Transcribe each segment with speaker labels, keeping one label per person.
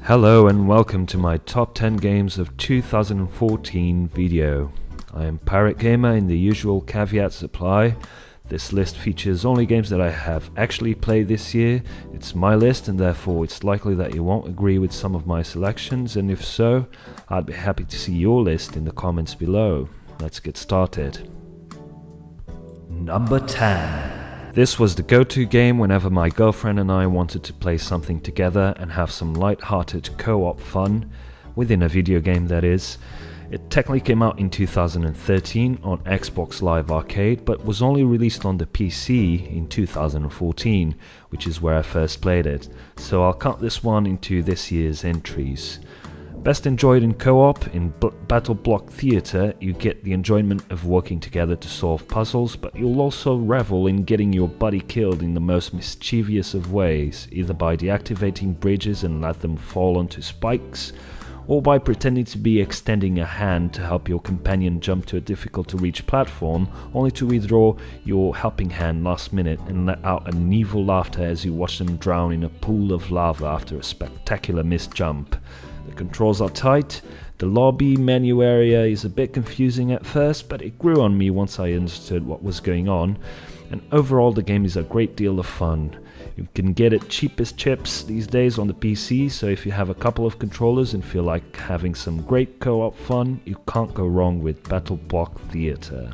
Speaker 1: Hello and welcome to my top 10 games of 2014 video. I am Pirate Gamer and the usual caveats apply. This list features only games that I have actually played this year. It's my list and therefore it's likely that you won't agree with some of my selections, and if so, I'd be happy to see your list in the comments below. Let's get started. Number 10. This was the go-to game whenever my girlfriend and I wanted to play something together and have some light-hearted co-op fun, within a video game that is. It technically came out in 2013 on Xbox Live Arcade, but was only released on the PC in 2014, which is where I first played it, so I'll count this one into this year's entries. Best enjoyed in co-op. In Battle Block Theater, you get the enjoyment of working together to solve puzzles, but you'll also revel in getting your buddy killed in the most mischievous of ways, either by deactivating bridges and let them fall onto spikes, or by pretending to be extending a hand to help your companion jump to a difficult to reach platform, only to withdraw your helping hand last minute and let out an evil laughter as you watch them drown in a pool of lava after a spectacular missed jump. The controls are tight, the lobby menu area is a bit confusing at first, but it grew on me once I understood what was going on, and overall the game is a great deal of fun. You can get it cheap as chips these days on the PC, so if you have a couple of controllers and feel like having some great co-op fun, you can't go wrong with Battle Block Theater.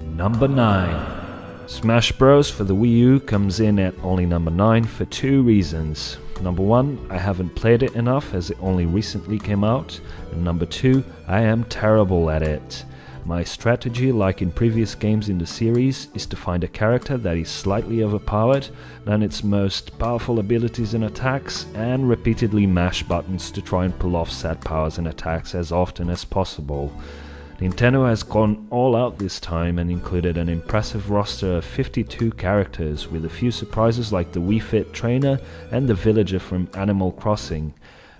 Speaker 1: Number 9. Smash Bros for the Wii U comes in at only number 9 for two reasons. Number 1, I haven't played it enough as it only recently came out, and number 2, I am terrible at it. My strategy, like in previous games in the series, is to find a character that is slightly overpowered, learn its most powerful abilities and attacks, and repeatedly mash buttons to try and pull off said powers and attacks as often as possible. Nintendo has gone all out this time and included an impressive roster of 52 characters, with a few surprises like the Wii Fit trainer and the villager from Animal Crossing.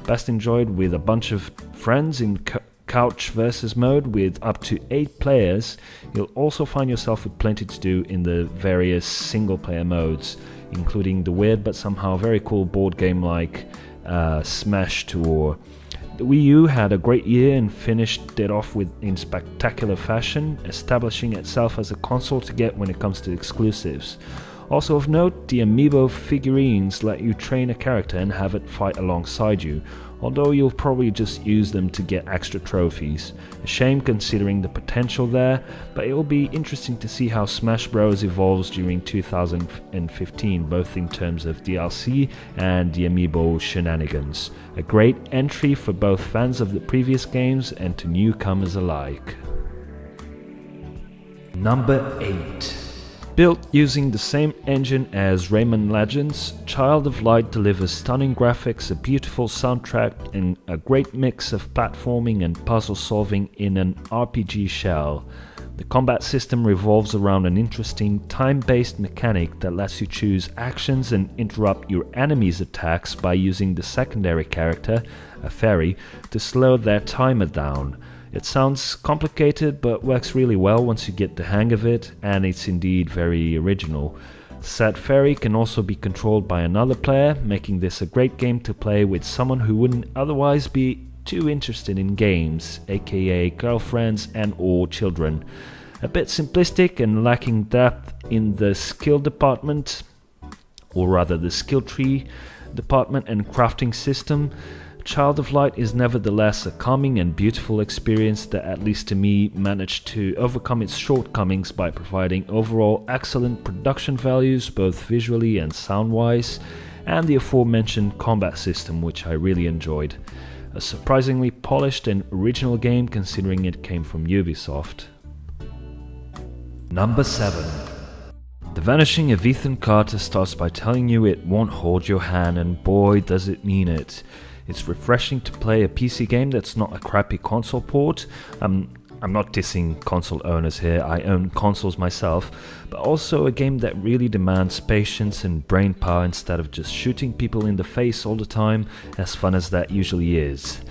Speaker 1: Best enjoyed with a bunch of friends in couch versus mode with up to 8 players. You'll also find yourself with plenty to do in the various single player modes, including the weird but somehow very cool board game like Smash Tour. The Wii U had a great year and finished it off in spectacular fashion, establishing itself as a console to get when it comes to exclusives. Also of note, the amiibo figurines let you train a character and have it fight alongside you, although you'll probably just use them to get extra trophies. A shame considering the potential there, but it will be interesting to see how Smash Bros evolves during 2015, both in terms of DLC and the amiibo shenanigans. A great entry for both fans of the previous games and to newcomers alike. Number 8. Built using the same engine as Rayman Legends, Child of Light delivers stunning graphics, a beautiful soundtrack, and a great mix of platforming and puzzle solving in an RPG shell. The combat system revolves around an interesting time-based mechanic that lets you choose actions and interrupt your enemies' attacks by using the secondary character, a fairy, to slow their timer down. It sounds complicated but works really well once you get the hang of it, and it's indeed very original. Said fairy can also be controlled by another player, making this a great game to play with someone who wouldn't otherwise be too interested in games, aka girlfriends and or children. A bit simplistic and lacking depth in the skill department, or rather the skill tree department and crafting system, Child of Light is nevertheless a calming and beautiful experience that, at least to me, managed to overcome its shortcomings by providing overall excellent production values both visually and sound-wise, and the aforementioned combat system, which I really enjoyed. A surprisingly polished and original game considering it came from Ubisoft. Number 7. The Vanishing of Ethan Carter starts by telling you it won't hold your hand, and boy does it mean it. It's refreshing to play a PC game that's not a crappy console port. I'm not dissing console owners here, I own consoles myself, but also a game that really demands patience and brain power instead of just shooting people in the face all the time, as fun as that usually is.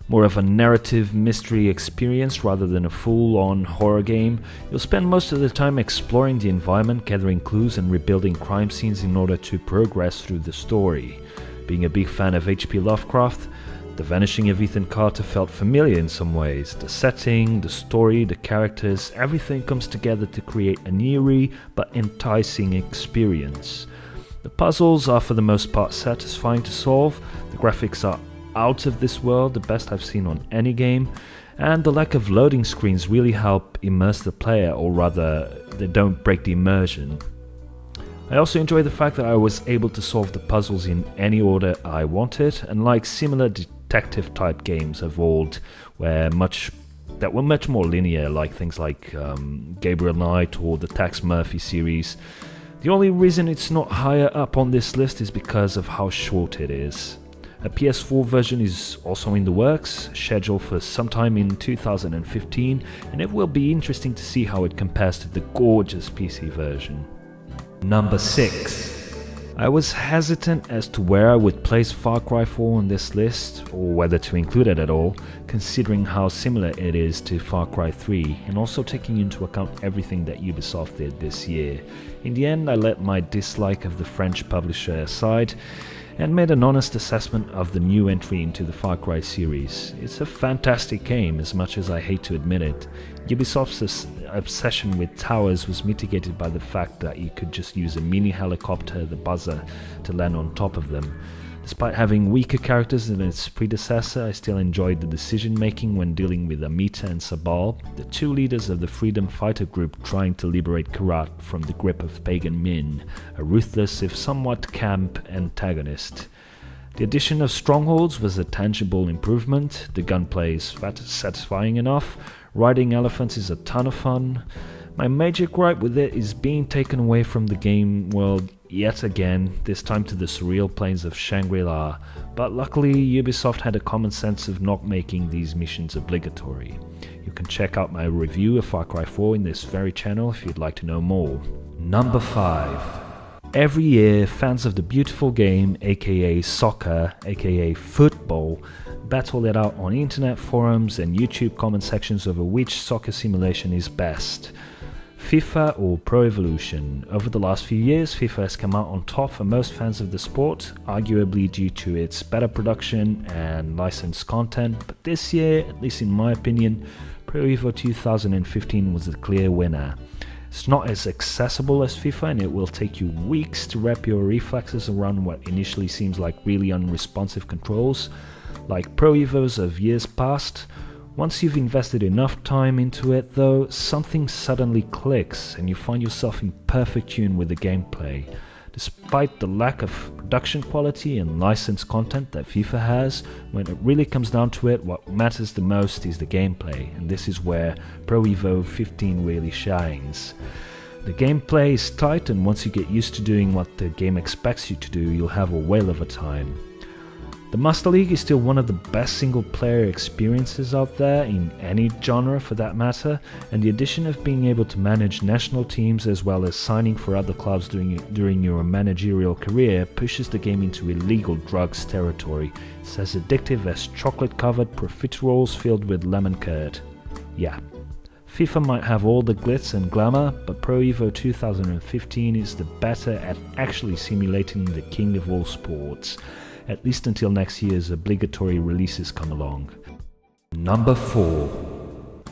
Speaker 1: More of a narrative mystery experience rather than a full-on horror game. You'll spend most of the time exploring the environment, gathering clues and rebuilding crime scenes in order to progress through the story. Being a big fan of H.P. Lovecraft, the Vanishing of Ethan Carter felt familiar in some ways. The setting, the story, the characters, everything comes together to create an eerie but enticing experience. The puzzles are for the most part satisfying to solve, the graphics are out of this world, the best I've seen on any game, and the lack of loading screens really help immerse the player, or rather, they don't break the immersion. I also enjoy the fact that I was able to solve the puzzles in any order I wanted, unlike similar detective type games of old that were much more linear, like things like Gabriel Knight or the Tex Murphy series. The only reason it's not higher up on this list is because of how short it is. A PS4 version is also in the works, scheduled for sometime in 2015, and it will be interesting to see how it compares to the gorgeous PC version. Number 6. I was hesitant as to where I would place Far Cry 4 on this list, or whether to include it at all, considering how similar it is to Far Cry 3, and also taking into account everything that Ubisoft did this year. In the end, I let my dislike of the French publisher aside, and made an honest assessment of the new entry into the Far Cry series. It's a fantastic game, as much as I hate to admit it. Ubisoft's obsession with towers was mitigated by the fact that you could just use a mini helicopter, the Buzzer, to land on top of them. Despite having weaker characters than its predecessor, I still enjoyed the decision making when dealing with Amita and Sabal, the two leaders of the Freedom Fighter group trying to liberate Kart from the grip of Pagan Min, a ruthless if somewhat camp antagonist. The addition of strongholds was a tangible improvement, the gunplay is satisfying enough, riding elephants is a ton of fun. My major gripe with it is being taken away from the game world yet again, this time to the surreal plains of Shangri-La, but luckily Ubisoft had a common sense of not making these missions obligatory. You can check out my review of Far Cry 4 in this very channel if you'd like to know more. Number 5. Every year, fans of the beautiful game, aka soccer, aka football, battle it out on internet forums and YouTube comment sections over which soccer simulation is best. FIFA or Pro Evolution. Over the last few years, FIFA has come out on top for most fans of the sport, arguably due to its better production and licensed content, but this year, at least in my opinion, Pro Evo 2015 was the clear winner. It's not as accessible as FIFA, and it will take you weeks to wrap your reflexes around what initially seems like really unresponsive controls. Like Pro Evos of years past, once you've invested enough time into it though, something suddenly clicks and you find yourself in perfect tune with the gameplay. Despite the lack of production quality and licensed content that FIFA has, when it really comes down to it, what matters the most is the gameplay, and this is where Pro Evo 15 really shines. The gameplay is tight, and once you get used to doing what the game expects you to do, you'll have a whale of a time. The Master League is still one of the best single-player experiences out there, in any genre for that matter, and the addition of being able to manage national teams as well as signing for other clubs during your managerial career pushes the game into illegal drugs territory. It's as addictive as chocolate-covered profiteroles filled with lemon curd. Yeah. FIFA might have all the glitz and glamour, but Pro Evo 2015 is the better at actually simulating the king of all sports. At least until next year's obligatory releases come along. Number 4.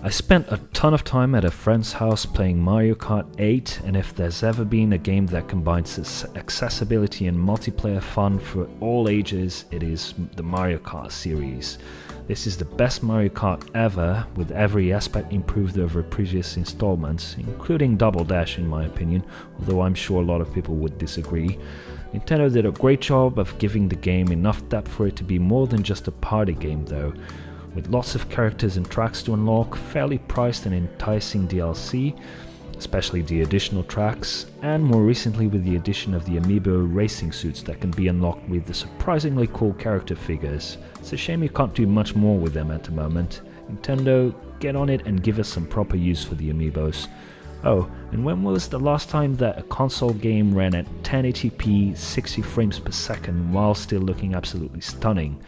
Speaker 1: I spent a ton of time at a friend's house playing Mario Kart 8, and if there's ever been a game that combines accessibility and multiplayer fun for all ages, it is the Mario Kart series. This is the best Mario Kart ever, with every aspect improved over previous installments, including Double Dash in my opinion, although I'm sure a lot of people would disagree. Nintendo did a great job of giving the game enough depth for it to be more than just a party game though, with lots of characters and tracks to unlock, fairly priced and enticing DLC, especially the additional tracks, and more recently with the addition of the amiibo racing suits that can be unlocked with the surprisingly cool character figures. It's a shame you can't do much more with them at the moment. Nintendo, get on it and give us some proper use for the amiibos. Oh, and when was the last time that a console game ran at 1080p 60 frames per second while still looking absolutely stunning?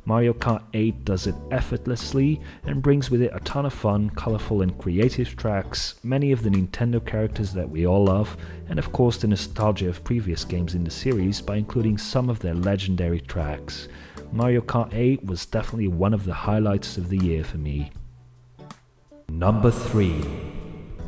Speaker 1: Mario Kart 8 does it effortlessly and brings with it a ton of fun, colorful and creative tracks, many of the Nintendo characters that we all love, and of course the nostalgia of previous games in the series by including some of their legendary tracks. Mario Kart 8 was definitely one of the highlights of the year for me. Number 3.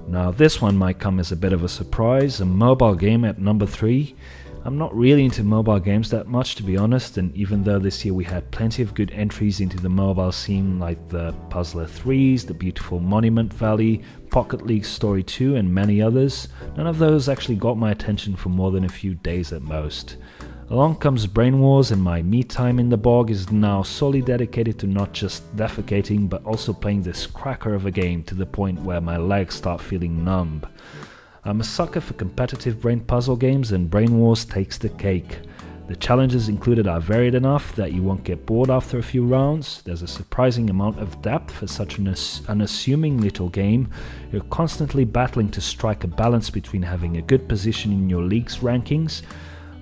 Speaker 1: Now this one might come as a bit of a surprise, a mobile game at number 3. I'm not really into mobile games that much, to be honest, and even though this year we had plenty of good entries into the mobile scene like the Puzzler 3s, the beautiful Monument Valley, Pocket League Story 2 and many others, none of those actually got my attention for more than a few days at most. Along comes Brain Wars, and my me time in the bog is now solely dedicated to not just defecating but also playing this cracker of a game to the point where my legs start feeling numb. I'm a sucker for competitive brain puzzle games, and Brain Wars takes the cake. The challenges included are varied enough that you won't get bored after a few rounds. There's a surprising amount of depth for such an unassuming little game. You're constantly battling to strike a balance between having a good position in your league's rankings,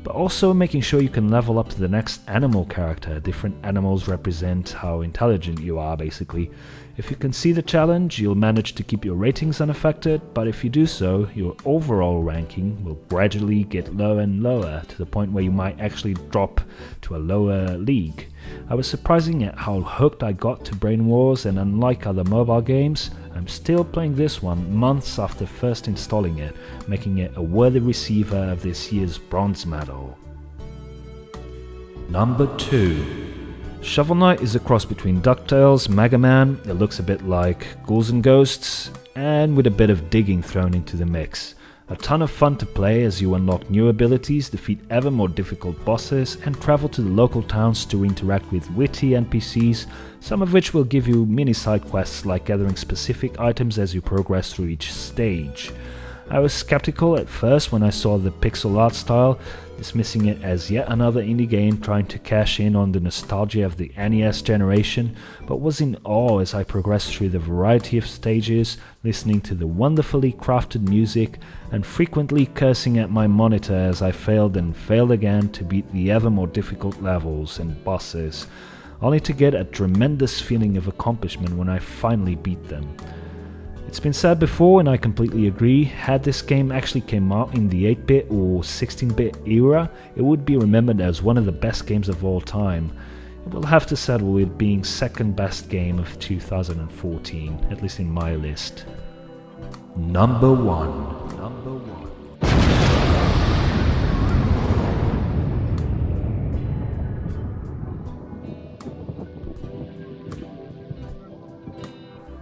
Speaker 1: but also making sure you can level up to the next animal character. Different animals represent how intelligent you are, basically. If you can see the challenge, you'll manage to keep your ratings unaffected, but if you do so, your overall ranking will gradually get lower and lower, to the point where you might actually drop to a lower league. I was surprising at how hooked I got to Brain Wars, and unlike other mobile games, I'm still playing this one months after first installing it, making it a worthy receiver of this year's bronze medal. Number 2. Shovel Knight is a cross between DuckTales, Mega Man. It looks a bit like Ghouls and Ghosts, and with a bit of digging thrown into the mix. A ton of fun to play as you unlock new abilities, defeat ever more difficult bosses, and travel to the local towns to interact with witty NPCs, some of which will give you mini side quests like gathering specific items as you progress through each stage. I was skeptical at first when I saw the pixel art style, dismissing it as yet another indie game trying to cash in on the nostalgia of the NES generation, but was in awe as I progressed through the variety of stages, listening to the wonderfully crafted music, and frequently cursing at my monitor as I failed and failed again to beat the ever more difficult levels and bosses, only to get a tremendous feeling of accomplishment when I finally beat them. It's been said before, and I completely agree, had this game actually came out in the 8-bit or 16-bit era, it would be remembered as one of the best games of all time. It will have to settle with being second best game of 2014, at least in my list. Number 1.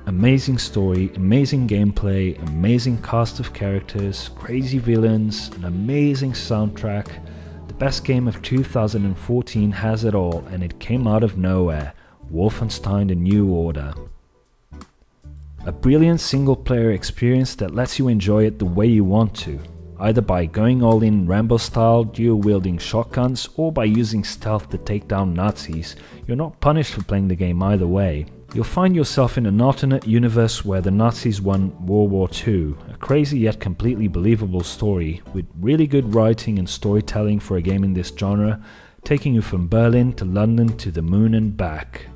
Speaker 1: Amazing story, amazing gameplay, amazing cast of characters, crazy villains, an amazing soundtrack. The best game of 2014 has it all, and it came out of nowhere. Wolfenstein: The New Order. A brilliant single-player experience that lets you enjoy it the way you want to, either by going all in Rambo style, dual-wielding shotguns, or by using stealth to take down Nazis. You're not punished for playing the game either way. You'll find yourself in an alternate universe where the Nazis won World War II, a crazy yet completely believable story, with really good writing and storytelling for a game in this genre, taking you from Berlin to London to the moon and back.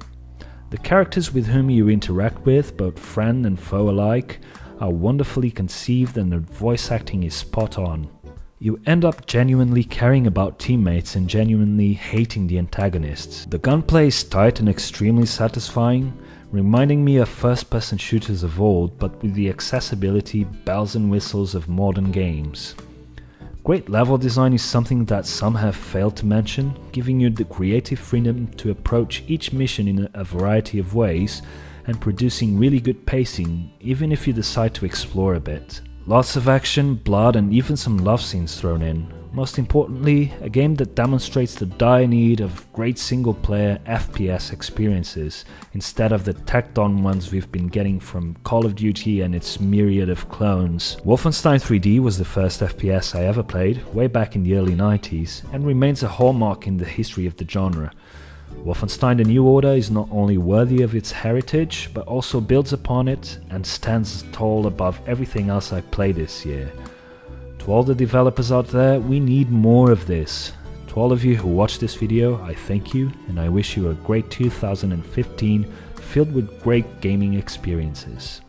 Speaker 1: The characters with whom you interact with, both friend and foe alike, are wonderfully conceived, and the voice acting is spot on. You end up genuinely caring about teammates and genuinely hating the antagonists. The gunplay is tight and extremely satisfying, reminding me of first-person shooters of old, but with the accessibility, bells and whistles of modern games. Great level design is something that some have failed to mention, giving you the creative freedom to approach each mission in a variety of ways, and producing really good pacing, even if you decide to explore a bit. Lots of action, blood and even some love scenes thrown in. Most importantly, a game that demonstrates the dire need of great single-player FPS experiences, instead of the tacked-on ones we've been getting from Call of Duty and its myriad of clones. Wolfenstein 3D was the first FPS I ever played, way back in the early 90s, and remains a hallmark in the history of the genre. Wolfenstein: The New Order is not only worthy of its heritage, but also builds upon it and stands tall above everything else I played this year. To all the developers out there, we need more of this. To To all of you who watched this video, I thank you and I wish you a great 2015 filled with great gaming experiences.